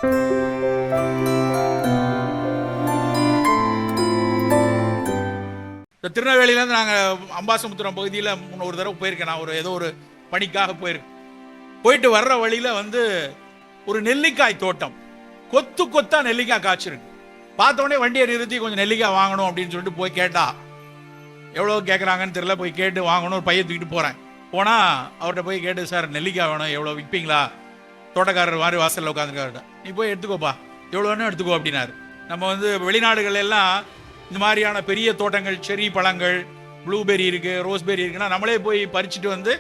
இந்த திருநெல்வேலியிலேருந்து நாங்கள் அம்பாசமுத்திரம் பகுதியில் ஒரு தடவை போயிருக்கேன். நான் ஏதோ ஒரு பணிக்காக போயிருக்கேன். போயிட்டு வர்ற வழியில் ஒரு நெல்லிக்காய் தோட்டம், கொத்து கொத்தா நெல்லிக்காய் காய்ச்சிருக்கு. பார்த்தோடனே வண்டியை நிறுத்தி கொஞ்சம் நெல்லிக்காய் வாங்கணும் அப்படின்னு சொல்லிட்டு போய் கேட்டா, எவ்வளோ கேட்குறாங்கன்னு தெரியல, போய் கேட்டு வாங்கணும். ஒரு பையன் தூக்கிட்டு போகிறேன். போனால் அவர்கிட்ட போய் கேட்டு, சார் நெல்லிக்காய் வேணும், எவ்வளோ விற்பீங்களா? தோட்டக்காரர் மாதிரி வாசலில் உட்காந்துருக்காரு. நீ போய் எடுத்துக்கோப்பா, எவ்வளோ வேணும் எடுத்துக்கோ அப்படின்னாரு. நம்ம வெளிநாடுகள் எல்லாம் இந்த மாதிரியான பெரிய தோட்டங்கள், செரி பழங்கள், ப்ளூபெரி இருக்குது, ரோஸ்பெரி இருக்குன்னா நம்மளே போய் பறிச்சுட்டு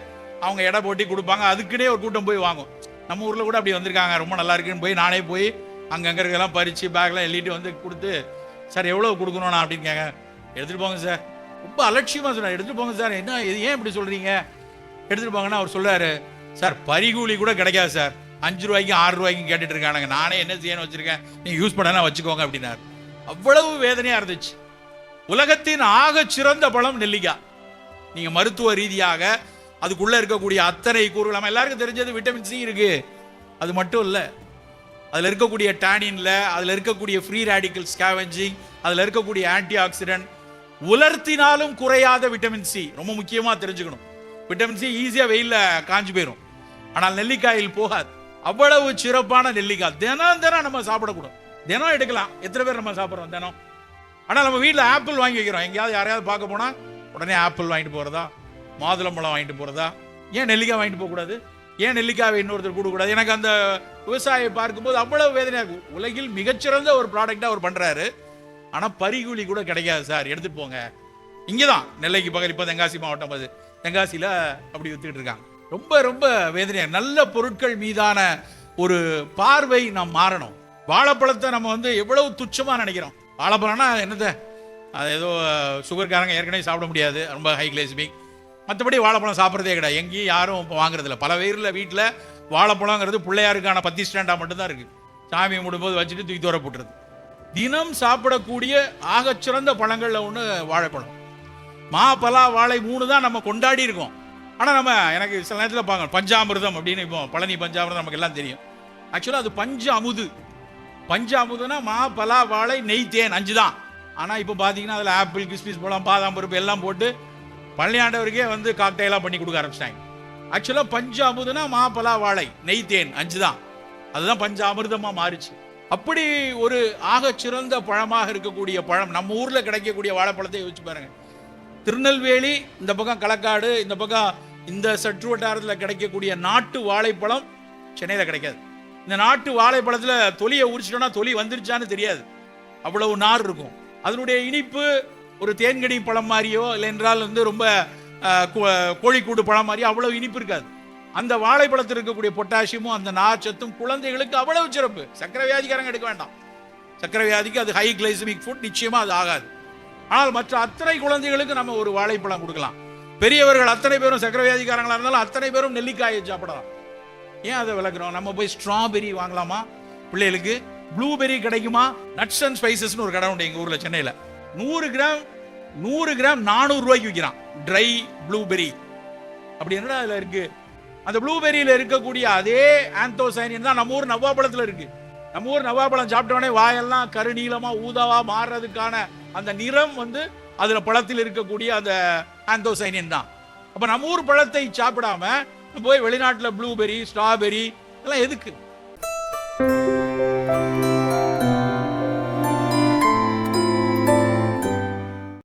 அவங்க எடை போட்டி கொடுப்பாங்க. அதுக்குன்னே ஒரு கூட்டம் போய் வாங்கும். நம்ம ஊரில் கூட அப்படி வந்திருக்காங்க, ரொம்ப நல்லா இருக்குன்னு போய் நானே போய் அங்கங்கே இருக்கலாம் பறித்து பேக்லாம் எல்லிட்டு கொடுத்து, சார் எவ்வளோ கொடுக்கணும் நான் அப்படின்னு கேட்க, எடுத்துகிட்டு போங்க சார். ரொம்ப அலட்சியமாக சொன்னார், எடுத்துகிட்டு போங்க சார். என்ன இது, ஏன் இப்படி சொல்கிறீங்க? எடுத்துகிட்டு போங்கன்னா அவர் சொல்கிறாரு, சார் பறிகூலி கூட கிடைக்காது சார், 5 ரூபாய்க்கு 6 ரூபாய்க்கும் கேட்டுட்டு இருக்கானுங்க, நானே என்ன செய்யணும் வச்சுருக்கேன், நீங்கள் யூஸ் பண்ணலாம் வச்சுக்கோங்க அப்படின்னாரு. அவ்வளவு வேதனையாக இருந்துச்சு. உலகத்தின் ஆக சிறந்த பழம் நெல்லிக்காய். நீங்கள் மருத்துவ ரீதியாக அதுக்குள்ளே இருக்கக்கூடிய அத்தனை கூறுகள், நம்ம எல்லாருக்கும் தெரிஞ்சது விட்டமின் சி இருக்குது. அது மட்டும் இல்லை, அதில் இருக்கக்கூடிய டேனின்ல, அதில் இருக்கக்கூடிய ஃப்ரீ ரேடிக்கல் ஸ்கேவெஞ்சிங், அதில் இருக்கக்கூடிய ஆன்டி ஆக்சிடென்ட், உலர்த்தினாலும் குறையாத விட்டமின் சி. ரொம்ப முக்கியமாக தெரிஞ்சுக்கணும், விட்டமின் சி ஈஸியாக வெயிலில் காஞ்சி போயிடும், ஆனால் நெல்லிக்காயில் போகாது. அவ்வளவு சிறப்பான நெல்லிக்காய் தினம் தினம் நம்ம சாப்பிடக்கூடாது. தினம் எடுக்கலாம். எத்தனை பேர் நம்ம சாப்பிட்றோம் தினம்? ஆனால் நம்ம வீட்டில் ஆப்பிள் வாங்கி வைக்கிறோம். எங்கேயாவது யாரையாவது பார்க்க போனால் உடனே ஆப்பிள் வாங்கிட்டு போகிறதா, மாதுளம்பழம் வாங்கிட்டு போகிறதா. ஏன் நெல்லிக்காய் வாங்கிட்டு போகக்கூடாது? ஏன் நெல்லிக்காவை இன்னொருத்தர் கொடுக்கக்கூடாது? எனக்கு அந்த விவசாயியை பார்க்கும்போது அவ்வளவு வேதனையாக இருக்கும். உலகில் மிகச்சிறந்த ஒரு ப்ராடக்டாக அவர் பண்ணுறாரு, ஆனால் பறிகூலி கூட கிடைக்காது சார், எடுத்துகிட்டு போங்க. இங்கே தான் நெல்லைக்கு பக்கத்தில், இப்போ தென்காசி மாவட்டம், அது தென்காசியில் அப்படி வித்துக்கிட்டு இருக்காங்க. ரொம்ப ரொம்ப வேதனையாக. நல்ல பொருட்கள் மீதான ஒரு பார்வை நாம் மாறணும். வாழைப்பழத்தை நம்ம எவ்வளவு துச்சமாக நினைக்கிறோம். வாழைப்பழம்னா என்னது, அது ஏதோ சுகர்காரங்க ஏற்கனவே சாப்பிட முடியாது, ரொம்ப ஹை கிளைசிமிக். மற்றபடி வாழைப்பழம் சாப்பிட்றதே கிடையாது, எங்கேயும் யாரும் இப்போ வாங்குறதில்ல. பல பேரில் வீட்டில் வாழைப்பழங்கிறது பிள்ளையாருக்கான 10 ஸ்டாண்டாக மட்டும்தான் இருக்குது. சாமி முடும்போது வச்சுட்டு தூக்கி தூர போட்டுறது. தினம் சாப்பிடக்கூடிய ஆகச்சிறந்த பழங்களில் ஒன்று வாழைப்பழம். மா, பலா, வாழை 3 தான் நம்ம கொண்டாடி இருக்கோம். ஆனால் நம்ம எனக்கு சில நேரத்தில் பார்க்கணும், பஞ்சாமிர்தம் அப்படின்னு. இப்போ பழனி பஞ்சாமிர்தம் நமக்கு எல்லாம் தெரியும். ஆக்சுவலாக அது பஞ்ச அமுது. பஞ்ச அமுதுனா மா, பலா, வாழை, நெய், தேன் 5 தான். ஆனால் இப்போ பார்த்தீங்கன்னா அதில் ஆப்பிள், கிஸ்மிஸ் பழம், பாதாம் பருப்பு எல்லாம் போட்டு பழனியாண்டவருக்கே காக்டெயிலாக பண்ணி கொடுக்க ஆரம்பிச்சிட்டாங்க. ஆக்சுவலாக பஞ்ச அமுதுனா மா, பலா, வாழை, நெய், தேன் 5 தான். அதுதான் பஞ்ச அமிர்தமாக மாறிச்சு. அப்படி ஒரு ஆகச்சிறந்த பழமாக இருக்கக்கூடிய பழம் நம்ம ஊரில் கிடைக்கக்கூடிய வாழைப்பழத்தை யோசிச்சு பாருங்க. திருநெல்வேலி இந்த பக்கம், களக்காடு இந்த பக்கம், இந்த சற்று வட்டாரத்தில் கிடைக்கக்கூடிய நாட்டு வாழைப்பழம் சென்னையில் கிடைக்காது. இந்த நாட்டு வாழைப்பழத்தில் தொலியை உரிச்சிட்டோம்னா தொலி வந்துருச்சான்னு தெரியாது, அவ்வளவு நார் இருக்கும். அதனுடைய இனிப்பு ஒரு தேன்கனி பழம் மாதிரியோ, இல்லை என்றால் ரொம்ப கோழிக்கூடு பழம் மாதிரியோ அவ்வளவு இனிப்பு இருக்காது. அந்த வாழைப்பழத்தில் இருக்கக்கூடிய பொட்டாசியமும் அந்த நார் சத்தும் குழந்தைகளுக்கு அவ்வளவு சிறப்பு. சக்கரை வியாதிக்காரங்க எடுக்க வேண்டாம், சக்கரை வியாதிக்கு அது ஹை கிளைசமிக் ஃபுட், நிச்சயமாக அது ஆகாது. ஆனால் மற்ற அத்தனை குழந்தைகளுக்கு நம்ம ஒரு வாழைப்பழம் கொடுக்கலாம். பெரியவர்கள் அத்தனை பேரும் சக்கரை வியாதிக்காரங்களா இருந்தாலும் அத்தனை பேரும் நெல்லிக்காயை சாப்பிடலாம். ஏன் அதை விளக்குறோம்? நம்ம போய் ஸ்ட்ராபெரி வாங்கலாமா பிள்ளைகளுக்கு? ப்ளூபெரி கிடைக்குமா? நட்ஸ் அண்ட் ஸ்பைசஸ்னு ஒரு கடை உண்டு எங்கள் ஊரில் சென்னையில். 100 கிராம் 400 ரூபாய்க்கு விற்கிறான் ட்ரை ப்ளூபெரி. அப்படி என்ன அதில் இருக்கு? அந்த ப்ளூபெரியில் இருக்கக்கூடிய அதே ஆந்தோசைனின் தான் நம்ம ஊர் நவ்வாப்பழத்தில் இருக்கு. நம்ம ஊர் நவ்வாப்பழம் சாப்பிட்டோடனே வாயெல்லாம் கருநீளமா ஊதாவா மாறுறதுக்கான அந்த நிறம் அதுல பழத்தில் இருக்கக்கூடிய அந்த ஆந்தோசைனின் தான். அப்ப நம்ம ஊர் பழத்தை சாப்பிடாம போய் வெளிநாட்டுல ப்ளூபெரி, ஸ்ட்ராபெரி எல்லாம் எதுக்கு?